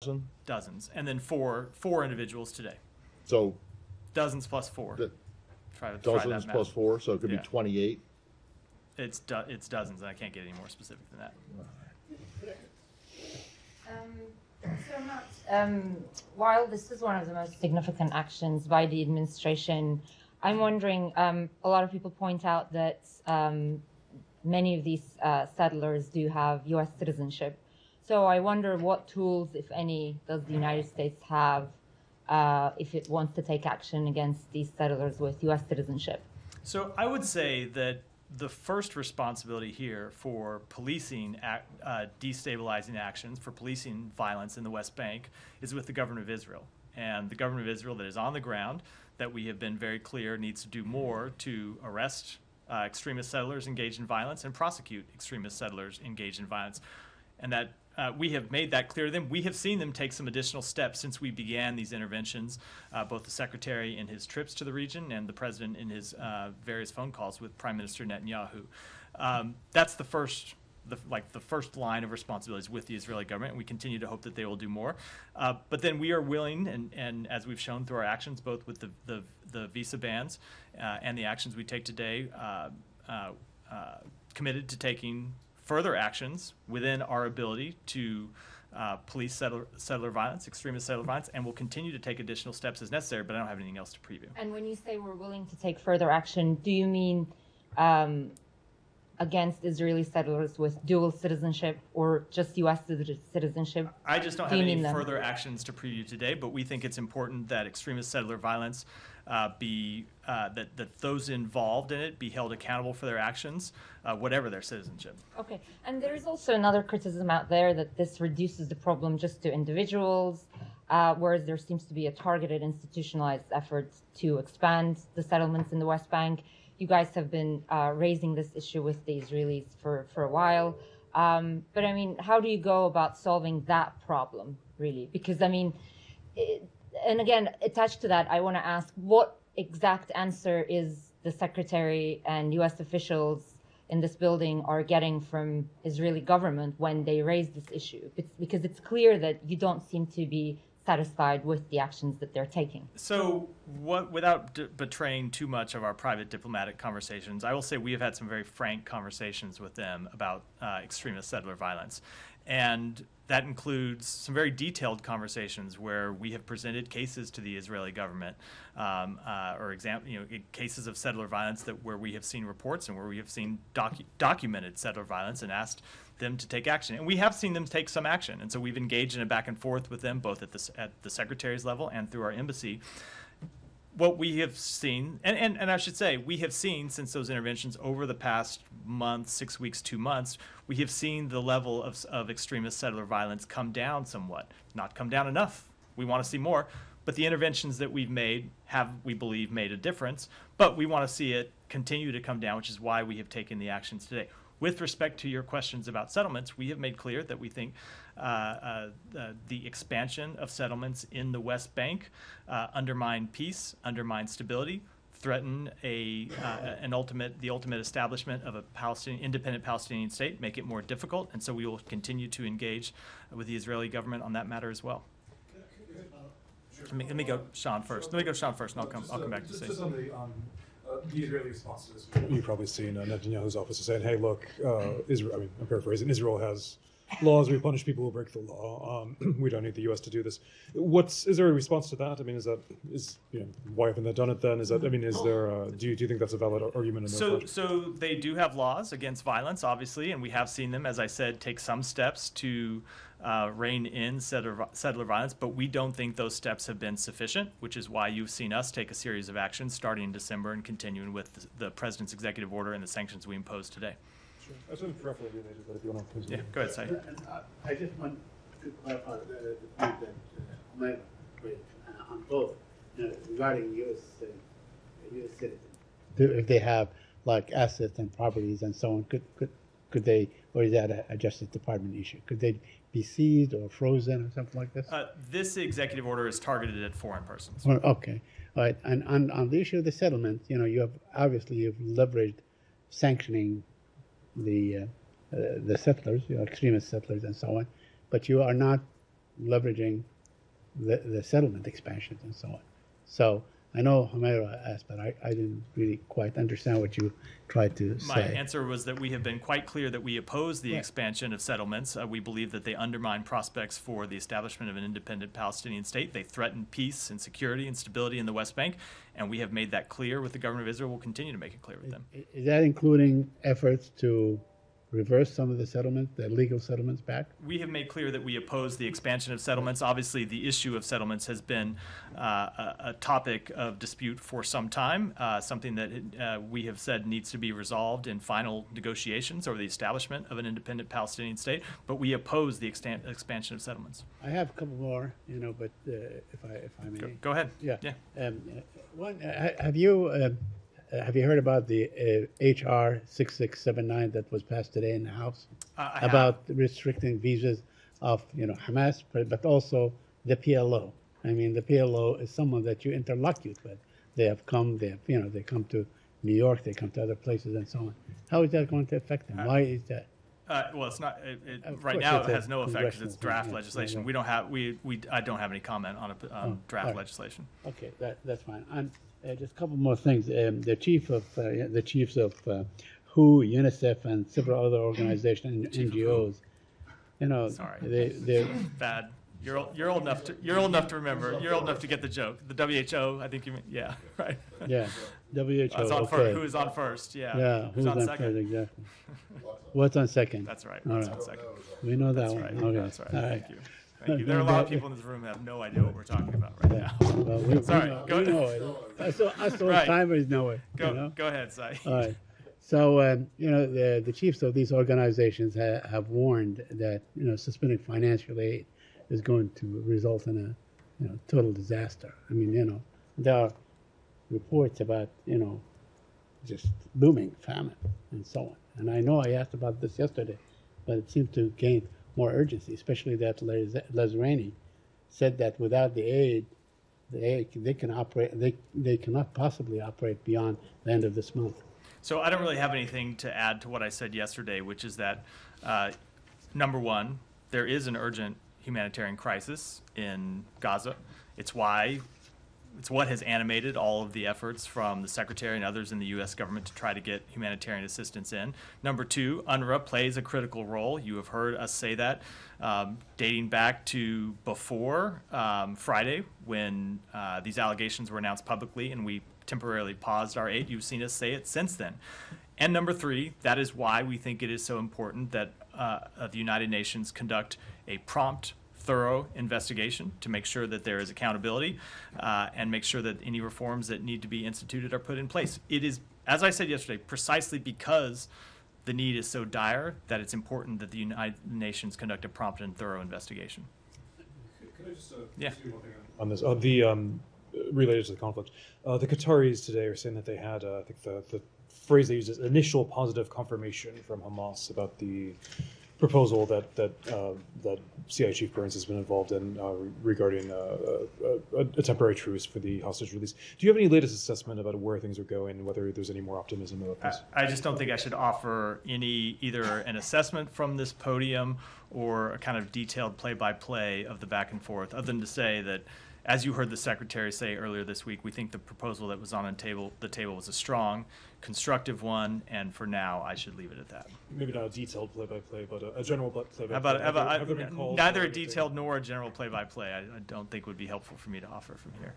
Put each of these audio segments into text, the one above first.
dozen? Dozens. And then four individuals today. So dozens plus four. Try dozens that plus math. four, so it could be 28. It's dozens, and I can't get any more specific than that. So Matt, while this is one of the most significant actions by the administration, I'm wondering, a lot of people point out that many of these settlers do have U.S. citizenship. So I wonder what tools, if any, does the United States have if it wants to take action against these settlers with U.S. citizenship? So I would say that the first responsibility here for policing destabilizing actions, for policing violence in the West Bank, is with the government of Israel. And the government of Israel that is on the ground, that we have been very clear needs to do more to arrest extremist settlers engaged in violence and prosecute extremist settlers engaged in violence. And that we have made that clear to them. We have seen them take some additional steps since we began these interventions, both the Secretary in his trips to the region and the President in his various phone calls with Prime Minister Netanyahu. That's the first line of responsibilities with the Israeli government, and we continue to hope that they will do more. But then we are willing, and as we've shown through our actions, both with the visa bans and the actions we take today, committed to taking further actions within our ability to police settler violence, extremist settler violence, and will continue to take additional steps as necessary, but I don't have anything else to preview. And when you say we're willing to take further action, do you mean against Israeli settlers with dual citizenship or just U.S. citizenship? I just don't have any further actions to preview today, but we think it's important that extremist settler violence that those involved in it be held accountable for their actions, whatever their citizenship. Okay, and there is also another criticism out there that this reduces the problem just to individuals, whereas there seems to be a targeted institutionalized effort to expand the settlements in the West Bank. You guys have been raising this issue with the Israelis for a while. But I mean, how do you go about solving that problem, really? Because I mean, and again, attached to that, I want to ask, what exact answer is the Secretary and U.S. officials in this building are getting from Israeli government when they raise this issue? Because it's clear that you don't seem to be satisfied with the actions that they're taking. So without betraying too much of our private diplomatic conversations, I will say we have had some very frank conversations with them about extremist settler violence. And that includes some very detailed conversations where we have presented cases to the Israeli government, cases of settler violence where we have seen reports and where we have seen documented settler violence and asked them to take action. And we have seen them take some action. And so we've engaged in a back and forth with them, both at the Secretary's level and through our embassy. What we have seen, and I should say, we have seen since those interventions over the past month, 6 weeks, 2 months, we have seen the level of extremist settler violence come down somewhat. Not come down enough. We want to see more. But the interventions that we've made have, we believe, made a difference. But we want to see it continue to come down, which is why we have taken the actions today. With respect to your questions about settlements, we have made clear that we think the expansion of settlements in the West Bank undermine peace, undermine stability, threaten the ultimate establishment of a independent Palestinian state, make it more difficult, and so we will continue to engage with the Israeli government on that matter as well. Let me go Sean first. Let me go Sean first, and I'll come back to say. Just on the Israeli response to this, you've probably seen Netanyahu's office is saying, "Hey, look, Israel." I mean, I'm paraphrasing. Israel has laws. We punish people who break the law. We don't need the U.S. to do this. Is there a response to that? I mean, why haven't they done it then? Is there? Do you think that's a valid argument? So they do have laws against violence, obviously, and we have seen them, as I said, take some steps to rein in settler violence, but we don't think those steps have been sufficient, which is why you've seen us take a series of actions starting in December and continuing with the President's executive order and the sanctions we imposed today. Sure. That's peripherally related, but if you want to... Yeah, go ahead, Saeed. I just want to clarify the point that Mike made on both regarding U.S. citizens. If they have like assets and properties and so on, could they, or is that a Justice Department issue? Could they be seized or frozen or something like this? This executive order is targeted at foreign persons. Okay, all right. And on the issue of the settlement, you've leveraged sanctioning the settlers, extremist settlers and so on, but you are not leveraging the settlement expansions and so on. So I know Humaira asked, but I didn't really quite understand what you tried to say. My answer was that we have been quite clear that we oppose the expansion of settlements. We believe that they undermine prospects for the establishment of an independent Palestinian state. They threaten peace and security and stability in the West Bank, and we have made that clear with the government of Israel. We'll continue to make it clear with them. Is that including efforts to reverse some of the settlements, the legal settlements back? We have made clear that we oppose the expansion of settlements. Obviously, the issue of settlements has been a topic of dispute for some time, something that we have said needs to be resolved in final negotiations over the establishment of an independent Palestinian state, but we oppose the expansion of settlements. I have a couple more, but if I may. Go ahead. Yeah. Yeah. Have you heard about the HR 6679 that was passed today in the House I about restricting visas of Hamas, but also the PLO? I mean, the PLO is someone that you interlocute with. They have come. They come to New York. They come to other places and so on. How is that going to affect them? Why is that? Well, it's not. Of Right course, now, it's it a has no effect because it's congressional draft thing, yeah. legislation. Yeah. We don't have. I don't have any comment on draft all right. legislation. Okay, that's fine. And just a couple more things. The chiefs of WHO, UNICEF, and several other organizations and NGOs. Sorry. They're Bad. You're old enough to remember. You're old enough to get the joke. The WHO. I think you mean. Yeah. Right. yeah, WHO. That's on okay. first. Who is on first? Yeah. Yeah, Who's on second? first, exactly. What's on second? That's right. All What's right. on second? We know that That's one. right. Okay. That's right. All Thank you. Thank you. There are a lot of people in this room that have no idea what we're talking about right Yeah. now. Well, we Sorry, know, go we ahead. know it. Us old Right. timers know it. Go ahead, Sai. All right. So, the chiefs of these organizations have warned that, suspending financial aid is going to result in a, total disaster. I mean, there are reports about, just booming famine and so on. And I know I asked about this yesterday, but it seems to gain more urgency, especially that Lazrani said that without the aid, they can operate. They cannot possibly operate beyond the end of this month. So I don't really have anything to add to what I said yesterday, which is that, number one, there is an urgent humanitarian crisis in Gaza. It's what has animated all of the efforts from the Secretary and others in the U.S. government to try to get humanitarian assistance in. Number two, UNRWA plays a critical role. You have heard us say that dating back to before Friday when these allegations were announced publicly and we temporarily paused our aid. You've seen us say it since then. And number three, that is why we think it is so important that the United Nations conduct a prompt, thorough investigation to make sure that there is accountability and make sure that any reforms that need to be instituted are put in place. It is, as I said yesterday, precisely because the need is so dire that it's important that the United Nations conduct a prompt and thorough investigation. Can I just Yeah. do one thing on this? Related to the conflict, the Qataris today are saying that they had, I think the phrase they use is initial positive confirmation from Hamas about the proposal that CIA Chief Burns has been involved in regarding a temporary truce for the hostage release. Do you have any latest assessment about where things are going and whether there's any more optimism about this? I just don't think I should offer either an assessment from this podium or a kind of detailed play-by-play of the back and forth, other than to say that, as you heard the Secretary say earlier this week, we think the proposal that was on the table was a strong, constructive one, and for now, I should leave it at that. Maybe not a detailed play-by-play, but a general play-by-play. How about Have there been calls neither or a anything? detailed nor a general play-by-play? I don't think would be helpful for me to offer from here.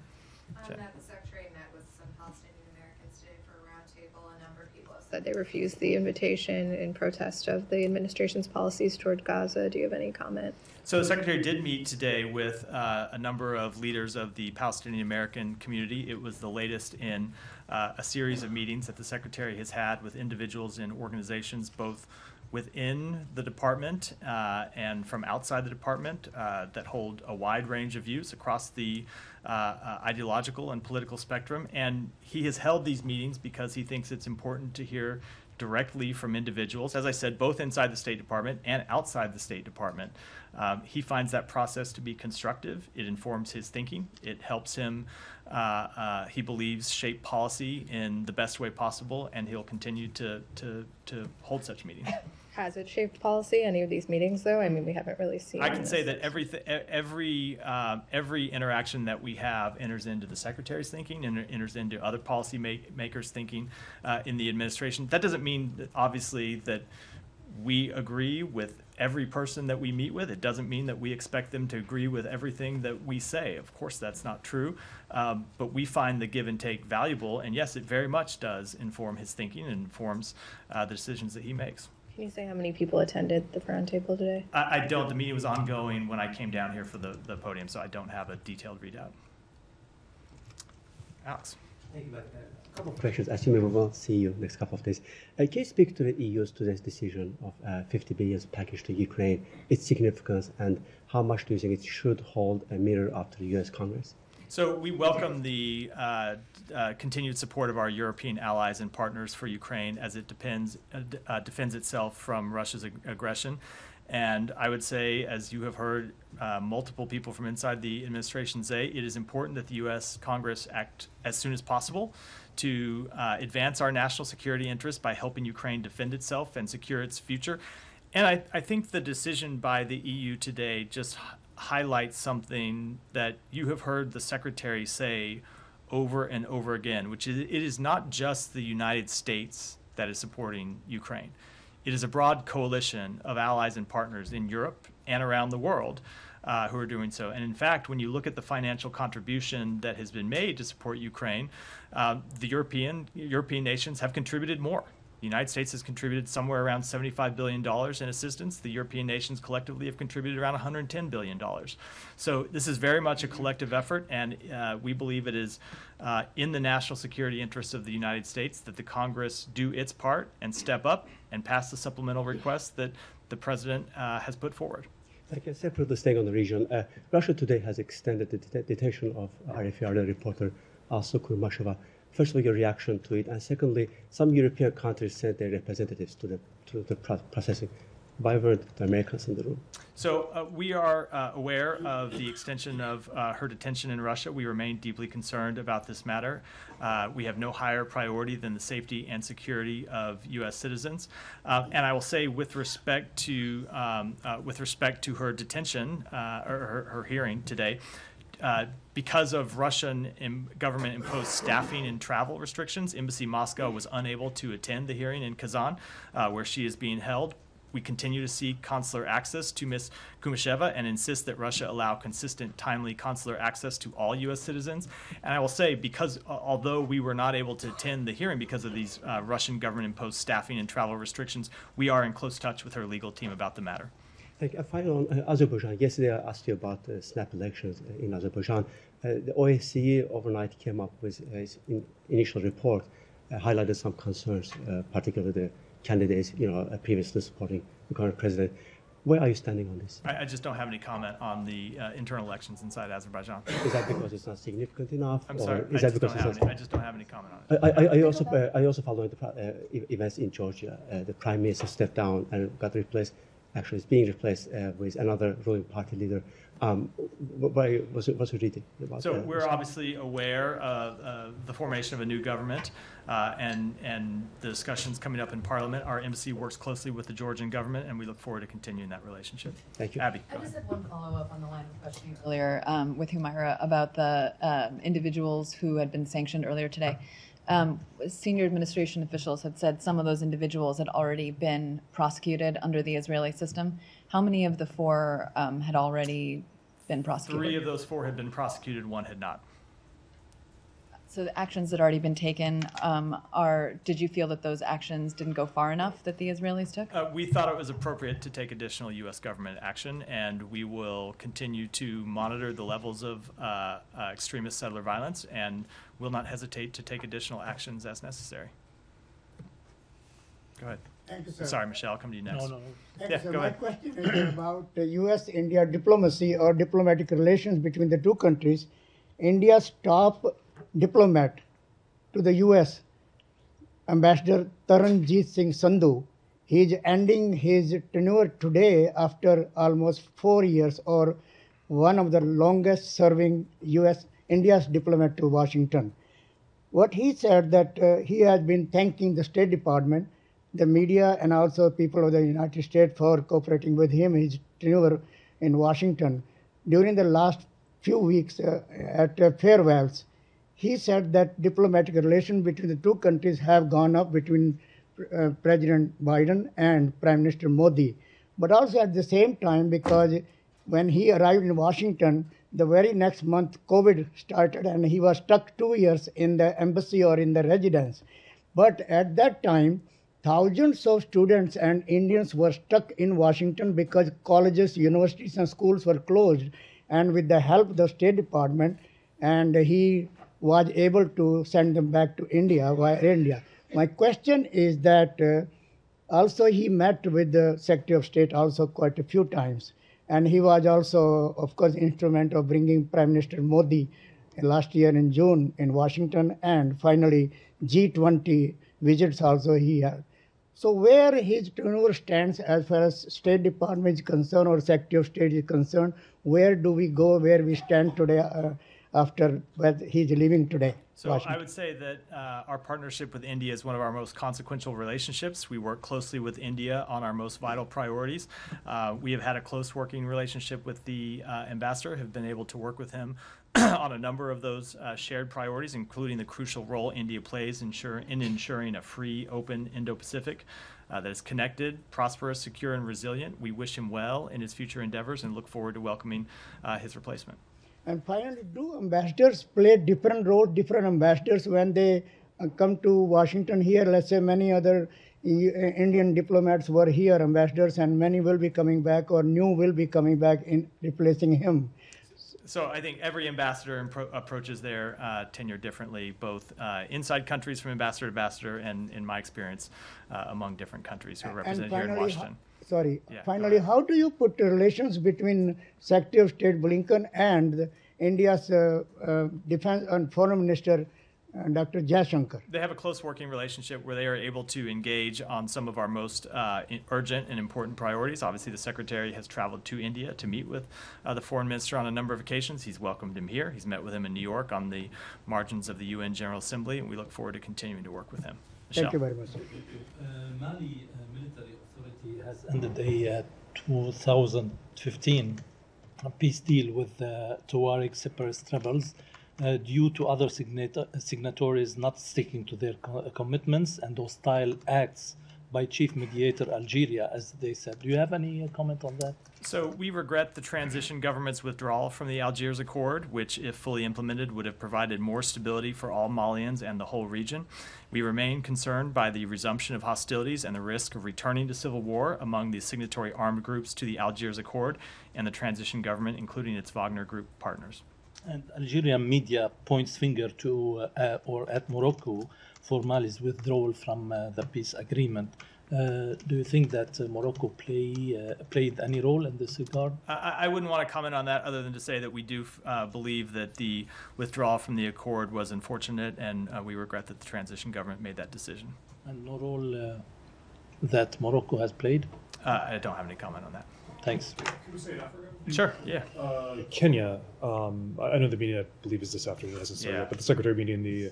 The Secretary met with some Palestinian Americans today for a roundtable. A number of people have said they refused the invitation in protest of the administration's policies toward Gaza. Do you have any comment? So the Secretary did meet today with a number of leaders of the Palestinian American community. It was the latest in a series of meetings that the Secretary has had with individuals and organizations, both within the department and from outside the department that hold a wide range of views across the ideological and political spectrum. And he has held these meetings because he thinks it's important to hear directly from individuals, as I said, both inside the State Department and outside the State Department. He finds that process to be constructive. It informs his thinking. It helps him, he believes, shape policy in the best way possible, and he'll continue to hold such meetings. Has it shaped policy, any of these meetings, though? I mean, we haven't really seen. I can say that every interaction that we have enters into the secretary's thinking and enters into other policy makers' thinking in the administration. That doesn't mean that, obviously, that we agree with every person that we meet with. It doesn't mean that we expect them to agree with everything that we say. Of course, that's not true. But we find the give and take valuable. And yes, it very much does inform his thinking and informs the decisions that he makes. Can you say how many people attended the roundtable today? I don't. The meeting was ongoing when I came down here for the podium, so I don't have a detailed readout. Alex. Thank you, Matt. A couple of questions. Assuming we will see you next couple of days. Can you speak to the EU's today's decision of 50 billion package to Ukraine, its significance, and how much do you think it should hold a mirror up to the U.S. Congress? So we welcome the continued support of our European allies and partners for Ukraine as it defends itself from Russia's aggression. And I would say, as you have heard multiple people from inside the administration say, it is important that the U.S. Congress act as soon as possible to advance our national security interests by helping Ukraine defend itself and secure its future. And I think the decision by the EU today just highlights something that you have heard the Secretary say over and over again, which is it is not just the United States that is supporting Ukraine. It is a broad coalition of allies and partners in Europe and around the world who are doing so. And in fact, when you look at the financial contribution that has been made to support Ukraine, the European nations have contributed more. The United States has contributed somewhere around $75 billion in assistance. The European nations collectively have contributed around $110 billion. So this is very much a collective effort, and we believe it is in the national security interests of the United States that the Congress do its part and step up and pass the supplemental request that the President has put forward. Thank you. Separately staying on the region, Russia today has extended the detention of RFE reporter Al-Sukur Mashava. First of all, your reaction to it, and secondly, some European countries sent their representatives to the processing. Why weren't the Americans in the room? So we are aware of the extension of her detention in Russia. We remain deeply concerned about this matter. We have no higher priority than the safety and security of U.S. citizens. And I will say, with respect to her detention or her hearing today, because of Russian government-imposed staffing and travel restrictions, Embassy Moscow was unable to attend the hearing in Kazan, where she is being held. We continue to seek consular access to Ms. Kumasheva and insist that Russia allow consistent, timely consular access to all U.S. citizens. And I will say, because although we were not able to attend the hearing because of these Russian government-imposed staffing and travel restrictions, we are in close touch with her legal team about the matter. Thank you. Finally, on Azerbaijan, yesterday I asked you about snap elections in Azerbaijan. The OSCE overnight came up with its initial report, highlighted some concerns, particularly the candidates, previously supporting the current president. Where are you standing on this? I just don't have any comment on the internal elections inside Azerbaijan. Is that because it's not significant enough? I'm sorry, I just don't have any comment on it. I also followed the events in Georgia. The prime minister stepped down and got replaced. Actually, it's being replaced with another ruling party leader. What's your reading about So we're obviously aware of the formation of a new government and the discussions coming up in Parliament. Our embassy works closely with the Georgian government, and we look forward to continuing that relationship. Thank you. Abby, I just had one follow-up on the line of questioning earlier with Humaira about the individuals who had been sanctioned earlier today. Senior administration officials had said some of those individuals had already been prosecuted under the Israeli system. How many of the four had already been prosecuted? 3 of those 4 had been prosecuted, 1 had not. So the actions that had already been taken, did you feel that those actions didn't go far enough that the Israelis took? We thought it was appropriate to take additional U.S. government action, and we will continue to monitor the levels of extremist settler violence and will not hesitate to take additional actions as necessary. Go ahead. Thank you, sir. Sorry, Michelle, I'll come to you next. No. Thank Yeah, you, sir. go My ahead. question is about U.S.-India diplomacy or diplomatic relations between the two countries. India's top diplomat to the U.S., Ambassador Taranjeet Singh Sandhu, he is ending his tenure today after almost 4 years, or one of the longest serving India's diplomat to Washington. What he said that he has been thanking the State Department the media and also people of the United States for cooperating with him, his tenure in Washington. During the last few weeks at farewells, he said that diplomatic relations between the two countries have gone up between President Biden and Prime Minister Modi. But also at the same time, because when he arrived in Washington, the very next month COVID started and he was stuck 2 years in the embassy or in the residence. But at that time, thousands of students and Indians were stuck in Washington because colleges, universities, and schools were closed. And with the help of the State Department, and he was able to send them back to India via India. My question is that also he met with the Secretary of State also quite a few times. And he was also, of course, instrument of bringing Prime Minister Modi last year in June in Washington, and finally G20 visits also he had. So where his tenure stands as far as State Department is concerned or Secretary of State is concerned, where do we go, where we stand today after he's leaving today? So I would say that our partnership with India is one of our most consequential relationships. We work closely with India on our most vital priorities. We have had a close working relationship with the ambassador, have been able to work with him on a number of those shared priorities, including the crucial role India plays in ensuring a free, open Indo-Pacific that is connected, prosperous, secure, and resilient. We wish him well in his future endeavors and look forward to welcoming his replacement. And finally, do ambassadors play different roles, different ambassadors when they come to Washington here? Let's say many other Indian diplomats were here, ambassadors, and many will be coming back or new will be coming back in replacing him. So I think every ambassador approaches their tenure differently, both inside countries from ambassador to ambassador, and in my experience, among different countries who are represented here in Washington. Finally, how do you put relations between Secretary of State Blinken and India's Defense and Foreign Minister, Dr. Jaishankar? They have a close working relationship where they are able to engage on some of our most urgent and important priorities. Obviously, the Secretary has traveled to India to meet with the Foreign Minister on a number of occasions. He's welcomed him here. He's met with him in New York on the margins of the UN General Assembly, and we look forward to continuing to work with him. Michelle. Thank you very much. Mali military authority has ended a 2015 peace deal with the Tuareg separatist rebels due to other signatories not sticking to their commitments and hostile acts by chief mediator Algeria, as they said. Do you have any comment on that? So we regret the transition government's withdrawal from the Algiers Accord, which, if fully implemented, would have provided more stability for all Malians and the whole region. We remain concerned by the resumption of hostilities and the risk of returning to civil war among the signatory armed groups to the Algiers Accord and the transition government, including its Wagner Group partners. And Algerian media points finger to or at Morocco for Mali's withdrawal from the peace agreement. Do you think that Morocco played any role in this regard? I wouldn't want to comment on that other than to say that we do believe that the withdrawal from the accord was unfortunate, and we regret that the transition government made that decision. And no role that Morocco has played? I don't have any comment on that. Thanks. Can we say Africa? Sure, yeah. Kenya, I know the meeting, I believe, is this afternoon, hasn't started yet, but the Secretary meeting the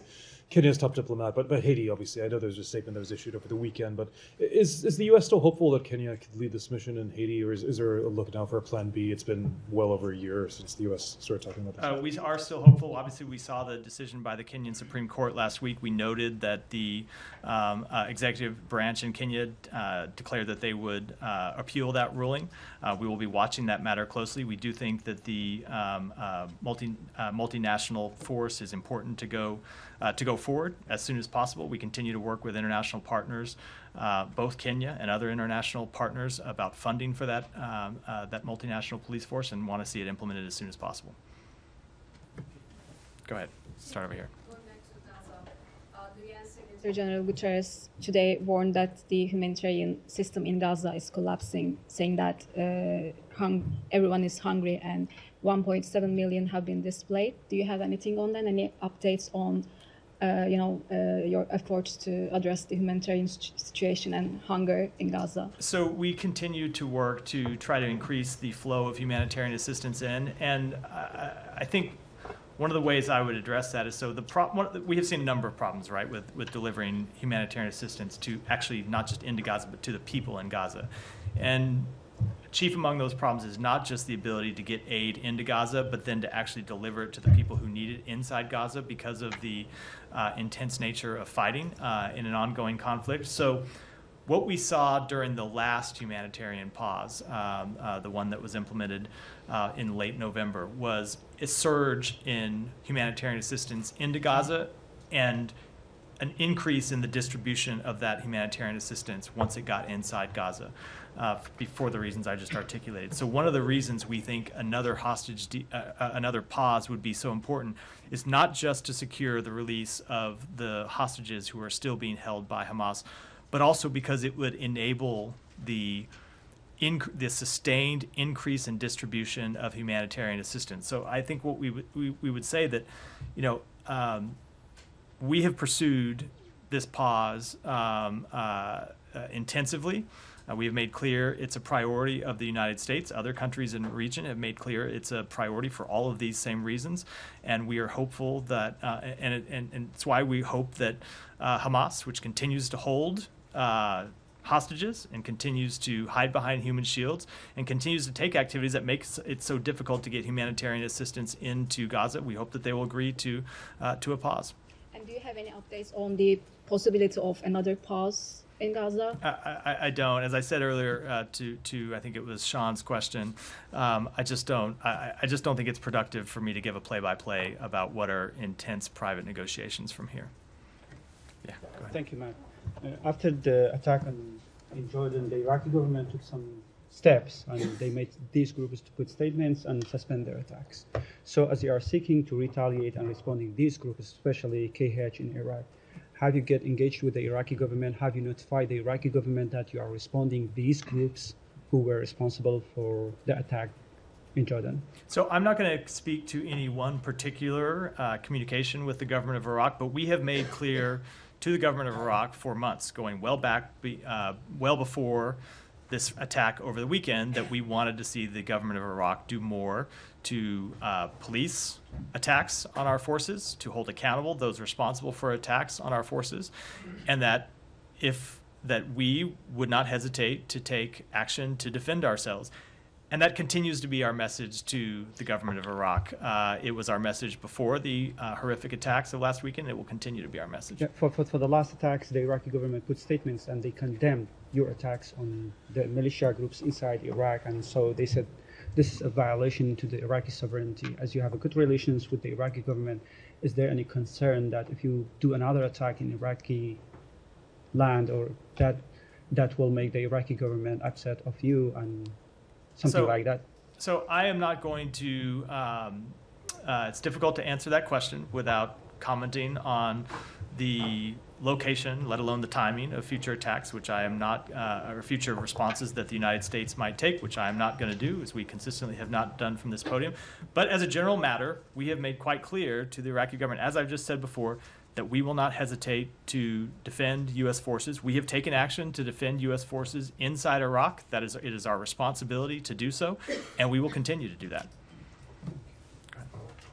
Kenya's top diplomat, but Haiti, obviously, I know there's a statement that was issued over the weekend, but is the U.S. still hopeful that Kenya could lead this mission in Haiti, or is there a look now for a plan B? It's been well over a year since the U.S. started talking about this. We are still hopeful. Obviously, we saw the decision by the Kenyan Supreme Court last week. We noted that the executive branch in Kenya declared that they would appeal that ruling. We will be watching that matter closely. We do think that the multinational force is important to go forward as soon as possible. We continue to work with international partners, both Kenya and other international partners, about funding for that multinational police force, and want to see it implemented as soon as possible. Go ahead. Start over here. The UN Secretary General Guterres today warned that the humanitarian system in Gaza is collapsing, saying that everyone is hungry and 1.7 million have been displaced. Do you have anything on that? Any updates on your efforts to address the humanitarian situation and hunger in Gaza? So we continue to work to try to increase the flow of humanitarian assistance in, and I think one of the ways I would address that is, so we have seen a number of problems, right, with delivering humanitarian assistance to actually not just into Gaza, but to the people in Gaza. And chief among those problems is not just the ability to get aid into Gaza, but then to actually deliver it to the people who need it inside Gaza because of the intense nature of fighting in an ongoing conflict. So what we saw during the last humanitarian pause, the one that was implemented in late November, was a surge in humanitarian assistance into Gaza and an increase in the distribution of that humanitarian assistance once it got inside Gaza, for the reasons I just articulated. So one of the reasons we think another another pause would be so important is not just to secure the release of the hostages who are still being held by Hamas, but also because it would enable the sustained increase in distribution of humanitarian assistance. So I think what we would say that, we have pursued this pause intensively. We have made clear it's a priority of the United States. Other countries in the region have made clear it's a priority for all of these same reasons. And we are hopeful that, and it's why we hope that Hamas, which continues to hold hostages and continues to hide behind human shields and continues to take activities that makes it so difficult to get humanitarian assistance into Gaza, we hope that they will agree to a pause. And do you have any updates on the possibility of another pause in Gaza? I don't. As I said earlier to I think it was Sean's question, I just don't think it's productive for me to give a play-by-play about what are intense private negotiations from here. Yeah, go ahead. Thank you, Matt. After the attack in Jordan, the Iraqi government took some steps, and they made these groups to put statements and suspend their attacks. So as they are seeking to retaliate and responding, these groups, especially KH in Iraq, have you get engaged with the Iraqi government? Have you notified the Iraqi government that you are responding these groups who were responsible for the attack in Jordan? So I'm not going to speak to any one particular communication with the government of Iraq, but we have made clear to the government of Iraq for months, going well back, well before this attack over the weekend, that we wanted to see the government of Iraq do more to police attacks on our forces, to hold accountable those responsible for attacks on our forces, and that we would not hesitate to take action to defend ourselves. And that continues to be our message to the government of Iraq. It was our message before the horrific attacks of last weekend. It will continue to be our message. Yeah, for the last attacks, the Iraqi government put statements and they condemned your attacks on the militia groups inside Iraq. And so they said this is a violation to the Iraqi sovereignty. As you have a good relations with the Iraqi government, is there any concern that if you do another attack in Iraqi land, or that will make the Iraqi government upset of you and something like that? So I am not going to, it's difficult to answer that question without commenting on the location, let alone the timing of future attacks, which I am not, or future responses that the United States might take, which I am not going to do, as we consistently have not done from this podium. But as a general matter, we have made quite clear to the Iraqi government, as I've just said before, that we will not hesitate to defend U.S. forces. We have taken action to defend U.S. forces inside Iraq. It is our responsibility to do so, and we will continue to do that.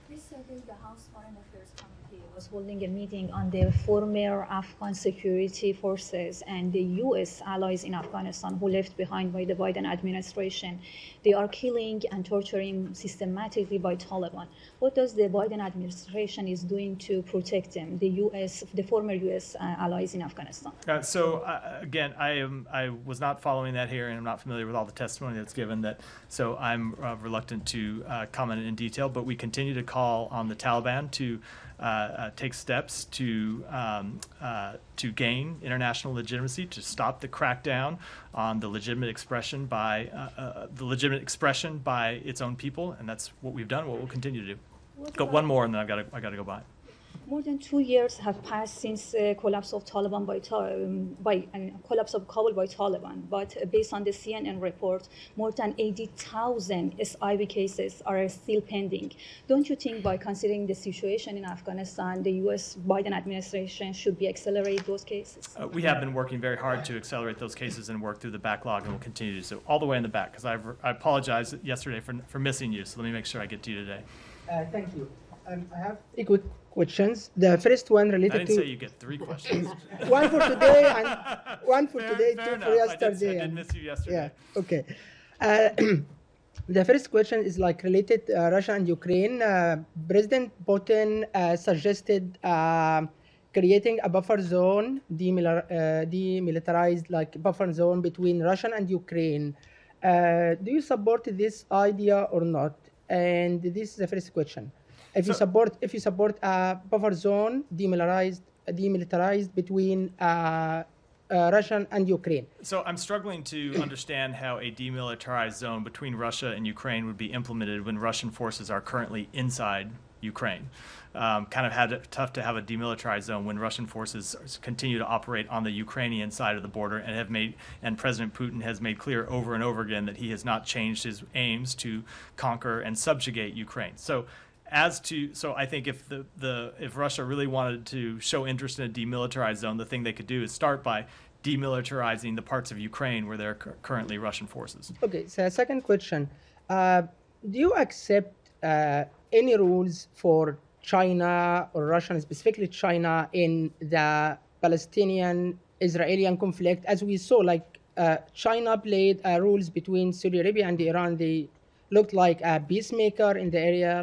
Recently, the House Foreign Affairs Committee was holding a meeting on the former Afghan security forces and the U.S. allies in Afghanistan who left behind by the Biden administration. They are killing and torturing systematically by Taliban. What does the Biden administration is doing to protect them, the former U.S. allies in Afghanistan? Again, I was not following that here, and I'm not familiar with all the testimony that's given. So I'm reluctant to comment in detail. But we continue to call on the Taliban to take steps to gain international legitimacy, to stop the crackdown on the legitimate expression by its own people, and that's what we've done. What we'll continue to do. Got one more, and then I got to go by. More than 2 years have passed since the collapse of Taliban collapse of Kabul by Taliban. But based on the CNN report, more than 80,000 SIV cases are still pending. Don't you think, by considering the situation in Afghanistan, the U.S. Biden administration should accelerate those cases? We have been working very hard to accelerate those cases and work through the backlog, and we'll continue to do so all the way in the back. Because I apologize yesterday for missing you. So let me make sure I get to you today. Thank you. I have three quick questions. The first one I related didn't to say you get three questions. one for today and one for today, Fair two enough. for I yesterday. did miss you yesterday. Yeah. Okay. The first question is like related Russia and Ukraine. President Putin suggested creating a buffer zone, demilitarized like buffer zone between Russia and Ukraine. Do you support this idea or not? And this is the first question. If you support a buffer zone demilitarized between Russia and Ukraine. So I'm struggling to understand how a demilitarized zone between Russia and Ukraine would be implemented when Russian forces are currently inside Ukraine. Kind of tough to have a demilitarized zone when Russian forces continue to operate on the Ukrainian side of the border and President Putin has made clear over and over again that he has not changed his aims to conquer and subjugate Ukraine. So I think if if Russia really wanted to show interest in a demilitarized zone, the thing they could do is start by demilitarizing the parts of Ukraine where there are currently Russian forces. Okay, so second question. Do you accept any rules for China or Russia, and specifically China, in the Palestinian-Israeli conflict? As we saw, like China played rules between Saudi Arabia and Iran. They looked like a peacemaker in the area,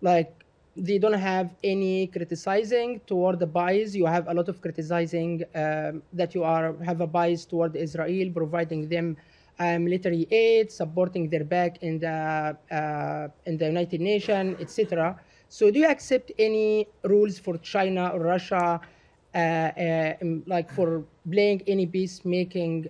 like they don't have any criticizing toward the bias. You have a lot of criticizing that you have a bias toward Israel, providing them military aid, supporting their back in the United Nations, etc. So do you accept any rules for China or Russia, like for playing any peacemaking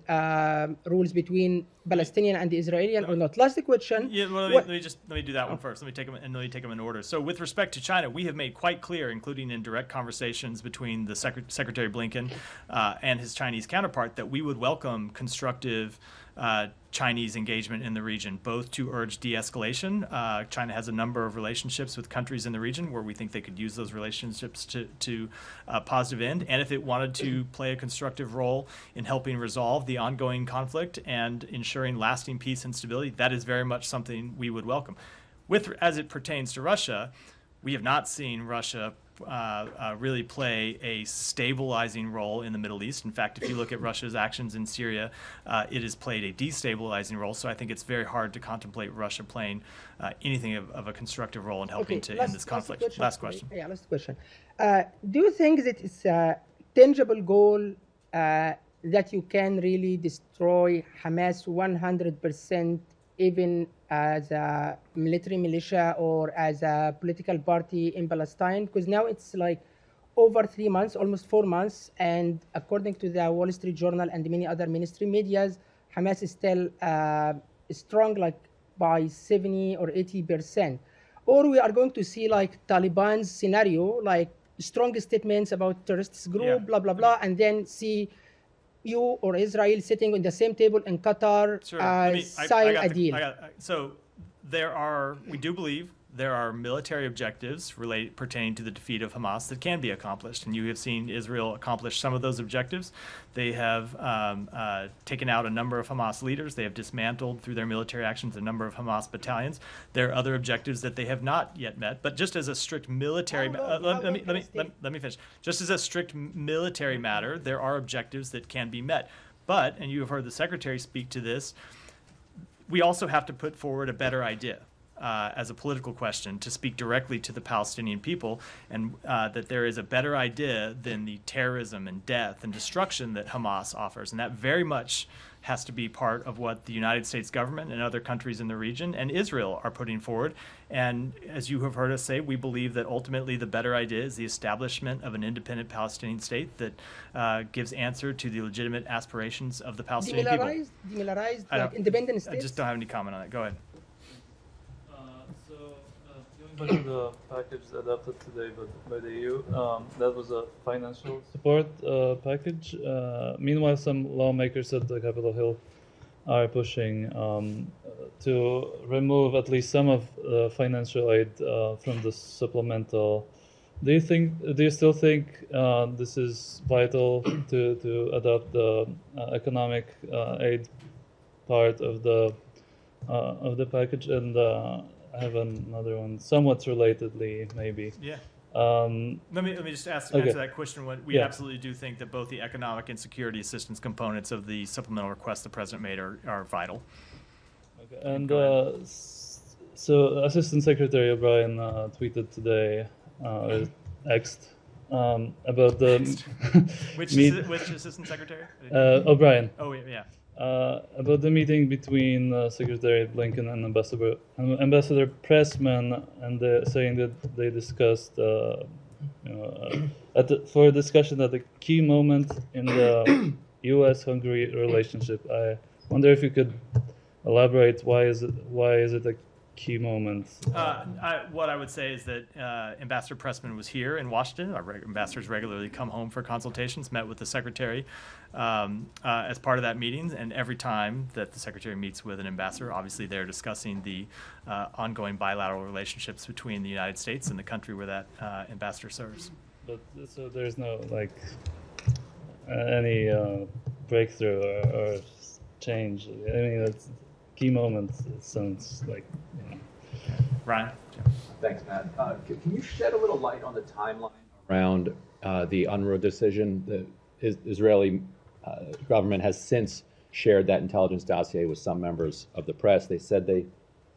rules between Palestinian and Israeli or not? Last question. Yeah, well, let me do that one first. Let me take them in order. So with respect to China, we have made quite clear, including in direct conversations between the Secretary Blinken and his Chinese counterpart, that we would welcome constructive Chinese engagement in the region, both to urge de-escalation. China has a number of relationships with countries in the region where we think they could use those relationships to a positive end. And if it wanted to play a constructive role in helping resolve the ongoing conflict and ensuring lasting peace and stability, that is very much something we would welcome. As it pertains to Russia, we have not seen Russia really play a stabilizing role in the Middle East. In fact, if you look at Russia's actions in Syria, it has played a destabilizing role. So I think it's very hard to contemplate Russia playing anything of a constructive role in helping to end this conflict. Last question. Yeah, last question. Do you think that it's a tangible goal that you can really destroy Hamas 100%, even as a military militia or as a political party in Palestine? Because now it's like over 3 months, almost 4 months, and according to the Wall Street Journal and many other mainstream medias, Hamas is still strong, like by 70 or 80%. Or we are going to see like Taliban's scenario, like strong statements about terrorist group, blah, blah, blah, and then see you or Israel sitting on the same table in Qatar, sign a deal. So we do believe there are military objectives pertaining to the defeat of Hamas that can be accomplished, and you have seen Israel accomplish some of those objectives. They have taken out a number of Hamas leaders. They have dismantled through their military actions a number of Hamas battalions. There are other objectives that they have not yet met. But just as a strict military, let me finish. Just as a strict military matter, there are objectives that can be met. But, and you have heard the Secretary speak to this, we also have to put forward a better idea. As a political question, to speak directly to the Palestinian people, and that there is a better idea than the terrorism and death and destruction that Hamas offers. And that very much has to be part of what the United States government and other countries in the region and Israel are putting forward. And as you have heard us say, we believe that ultimately the better idea is the establishment of an independent Palestinian state that gives answer to the legitimate aspirations of the Palestinian people. Demilitarized, like independent states? I just don't have any comment on that. Go ahead. Back to the package adopted today by the EU, that was a financial support package. Meanwhile, some lawmakers at the Capitol Hill are pushing to remove at least some of the financial aid from the supplemental. Do you still think this is vital to adopt the economic aid part of the package? And I have another one, somewhat relatedly, maybe. Yeah. Let me just answer that question. We absolutely do think that both the economic and security assistance components of the supplemental request the president made are vital. Okay. And so Assistant Secretary O'Brien tweeted today, or X'd, about the which Assistant Secretary? O'Brien. Oh yeah. About the meeting between Secretary Blinken and Ambassador Pressman, and saying that they discussed for a discussion at a key moment in the U.S.-Hungary relationship. I wonder if you could elaborate why is it a key moment? What I would say is that Ambassador Pressman was here in Washington. Our ambassadors regularly come home for consultations, met with the Secretary as part of that meeting, and every time that the Secretary meets with an ambassador, obviously they're discussing the ongoing bilateral relationships between the United States and the country where that ambassador serves. But so there's no any breakthrough or change. I mean, it's key moments. It sounds like. Ryan? Thanks, Matt. Can you shed a little light on the timeline around the UNRWA decision? The Israeli government has since shared that intelligence dossier with some members of the press. They said they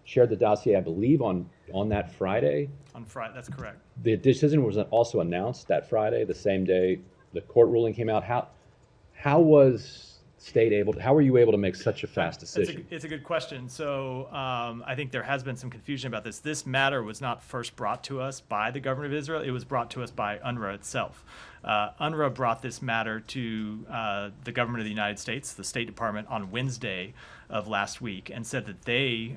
shared the dossier, I believe, on that Friday. On Friday, that's correct. The decision was also announced that Friday, the same day the court ruling came out. How was how were you able to make such a fast decision? It's a good question. So I think there has been some confusion about this. This matter was not first brought to us by the government of Israel. It was brought to us by UNRWA itself. UNRWA brought this matter to the government of the United States, the State Department, on Wednesday of last week, and said that they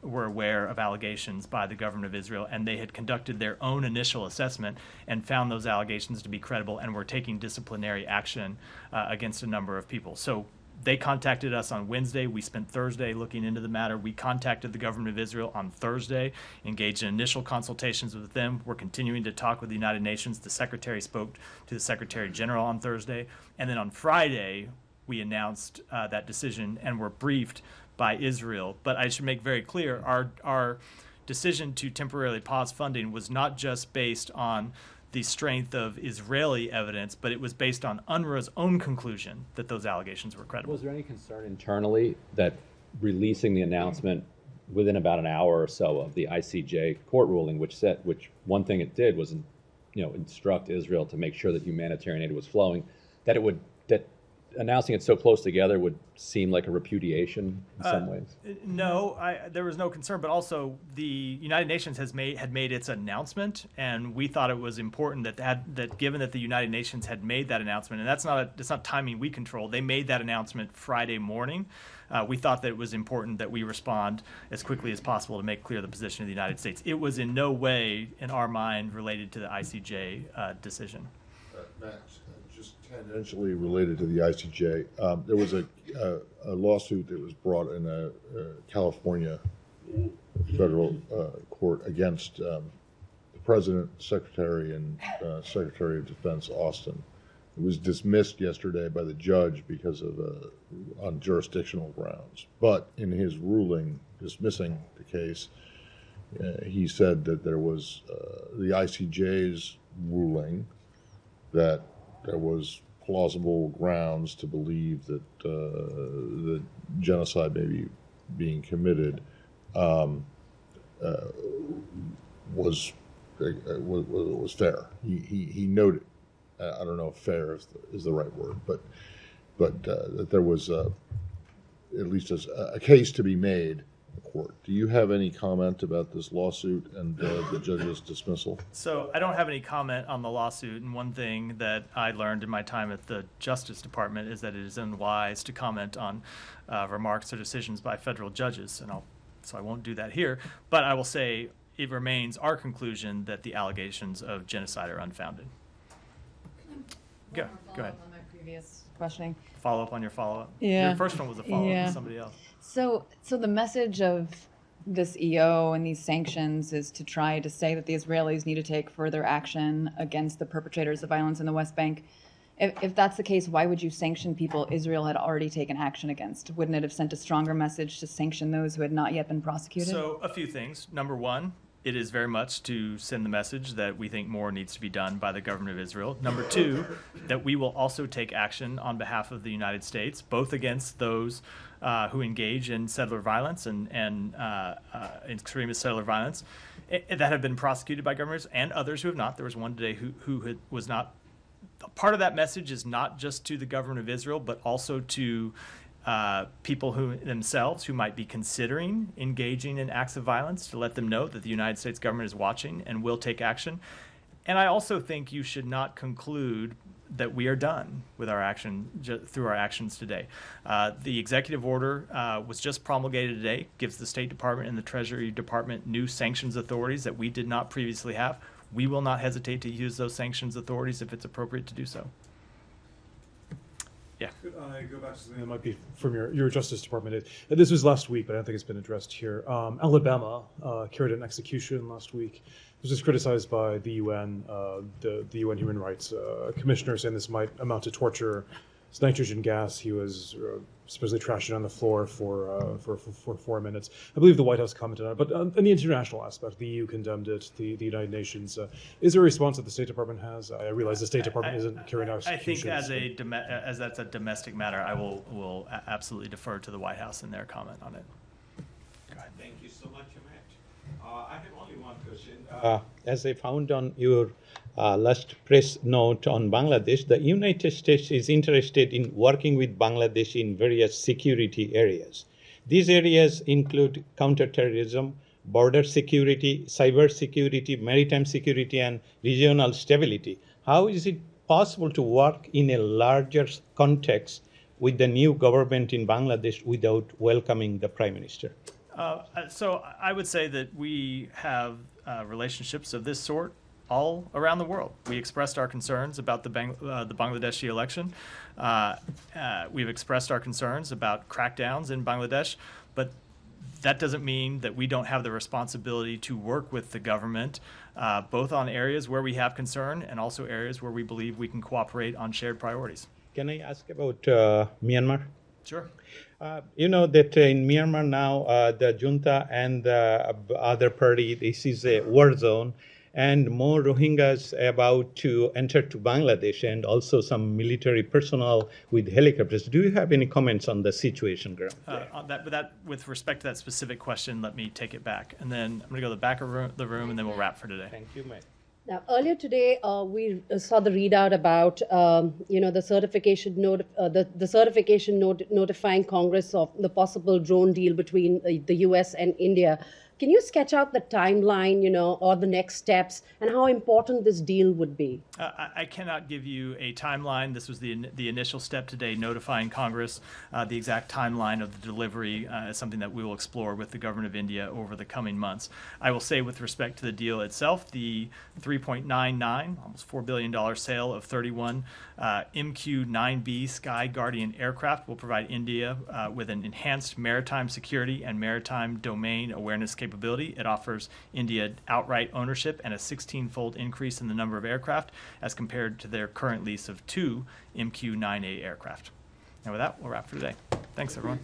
were aware of allegations by the government of Israel, and they had conducted their own initial assessment and found those allegations to be credible and were taking disciplinary action against a number of people. So they contacted us on Wednesday. We spent Thursday looking into the matter. We contacted the government of Israel on Thursday, engaged in initial consultations with them. We're continuing to talk with the United Nations. The Secretary spoke to the Secretary General on Thursday. And then on Friday, we announced that decision and were briefed by Israel. But I should make very clear, our decision to temporarily pause funding was not just based on the strength of Israeli evidence, but it was based on UNRWA's own conclusion that those allegations were credible. Was there any concern internally that releasing the announcement within about an hour or so of the ICJ court ruling, which one thing it did was, instruct Israel to make sure that humanitarian aid was flowing, that announcing it so close together would seem like a repudiation in some ways? No, there was no concern, but also the United Nations had made its announcement, and we thought it was important that given that the United Nations had made that announcement, and that's not timing we control, they made that announcement Friday morning. We thought that it was important that we respond as quickly as possible to make clear the position of the United States. It was in no way, in our mind, related to the ICJ decision. Max, just tangentially related to the ICJ, there was a lawsuit that was brought in a California federal court against the President, Secretary, and Secretary of Defense Austin. It was dismissed yesterday by the judge because of on jurisdictional grounds. But in his ruling dismissing the case, he said that there was the ICJ's ruling that there was plausible grounds to believe that the genocide may be being committed was fair. He noted, I don't know if fair is the right word, but that there was at least a case to be made in court. Do you have any comment about this lawsuit and the judge's dismissal? So I don't have any comment on the lawsuit, and one thing that I learned in my time at the Justice Department is that it is unwise to comment on remarks or decisions by federal judges, so I won't do that here, but I will say it remains our conclusion that the allegations of genocide are unfounded. Go ahead. On my previous questioning. Follow up on your follow-up? Yeah. Your first one was a follow-up to somebody else. So the message of this EO and these sanctions is to try to say that the Israelis need to take further action against the perpetrators of violence in the West Bank If that's the case, why would you sanction people Israel had already taken action against? Wouldn't it have sent a stronger message to sanction those who had not yet been prosecuted? So a few things. Number one, it is very much to send the message that we think more needs to be done by the government of Israel. Number two, that we will also take action on behalf of the United States, both against those who engage in settler violence and extremist settler violence that have been prosecuted by governments, and others who have not. There was one today who was not. Part of that message is not just to the government of Israel, but also to people who themselves who might be considering engaging in acts of violence, to let them know that the United States government is watching and will take action. And I also think you should not conclude that we are done with our action through our actions today. The executive order was just promulgated today, gives the State Department and the Treasury Department new sanctions authorities that we did not previously have. We will not hesitate to use those sanctions authorities if it's appropriate to do so. Yeah. Could I go back to something that might be from your Justice Department? This was last week, but I don't think it's been addressed here. Alabama carried an execution last week. It was just criticized by the UN, the UN Human Rights Commissioner, saying this might amount to torture. It's nitrogen gas. He was supposedly trashing on the floor for 4 minutes. I believe the White House commented on it, but in the international aspect, the EU condemned it. The United Nations. Is there a response that the State Department has? I realize the State Department isn't carrying out executions. I think as that's a domestic matter, I will absolutely defer to the White House in their comment on it. Go ahead. Thank you so much, Matt. I have only one question. As I found on your last press note on Bangladesh, the United States is interested in working with Bangladesh in various security areas. These areas include counterterrorism, border security, cyber security, maritime security, and regional stability. How is it possible to work in a larger context with the new government in Bangladesh without welcoming the Prime Minister? So I would say that we have relationships of this sort all around the world. We expressed our concerns about the Bangladeshi election. We've expressed our concerns about crackdowns in Bangladesh, but that doesn't mean that we don't have the responsibility to work with the government, both on areas where we have concern and also areas where we believe we can cooperate on shared priorities. Can I ask about Myanmar? Sure. You know that in Myanmar now, the junta and the other party, this is a war zone, and more Rohingyas about to enter to Bangladesh, and also some military personnel with helicopters. Do you have any comments on the situation, Graham? On that, with respect to that specific question, let me take it back, and then I'm going to go to the back of the room, and then we'll wrap for today. Thank you, Mike. Now, earlier today, we saw the readout about, the certification notifying Congress of the possible drone deal between the U.S. and India. Can you sketch out the timeline, or the next steps, and how important this deal would be? I cannot give you a timeline. This was the initial step today, notifying Congress. The exact timeline of the delivery is something that we will explore with the government of India over the coming months. I will say, with respect to the deal itself, the $3.99, almost $4 billion sale of 31 MQ-9B Sky Guardian aircraft will provide India with an enhanced maritime security and maritime domain awareness capability. It offers India outright ownership and a 16-fold increase in the number of aircraft as compared to their current lease of 2 MQ-9A aircraft. And with that, we'll wrap for today. Thanks, everyone.